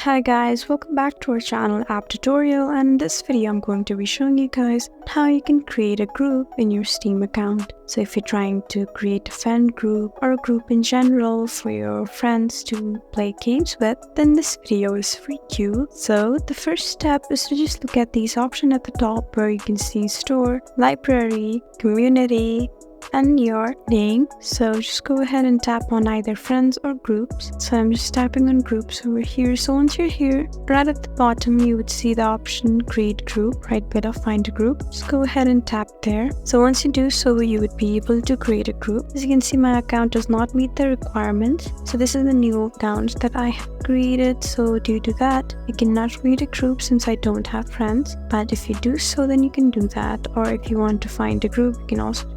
Hi guys, welcome back to our channel app tutorial, and in this video I'm going to be showing you guys how you can create a group in your Steam account. So if you're trying to create a friend group or a group in general for your friends to play games with, then this video is for you. So the first step is to just look at these options at the top where you can see store, library, community, and your name. So just go ahead and tap on either friends or groups. So I'm just tapping on groups over here. So once you're here, right at the bottom you would see the option create group, right below find a group. Just go ahead and tap there. So once you do so, you would be able to create a group. As you can see, my account does not meet the requirements, so this is the new account that I have created. So due to that, I cannot create a group since I don't have friends, but if you do so, then you can do that. Or if you want to find a group, you can also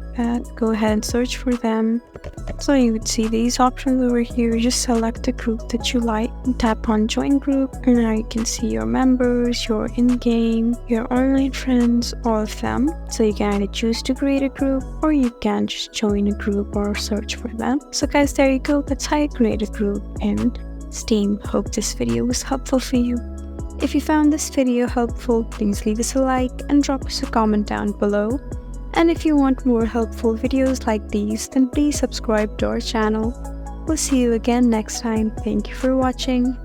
go ahead and search for them. So you would see these options over here. Just select the group that you like and tap on join group, and now you can see your members, your in-game, your online friends, all of them. So you can either choose to create a group or you can just join a group or search for them. So guys, there you go. That's how you create a group in Steam. Hope this video was helpful for you. If you found this video helpful, please leave us a like and drop us a comment down below. And if you want more helpful videos like these, then please subscribe to our channel. We'll see you again next time. Thank you for watching.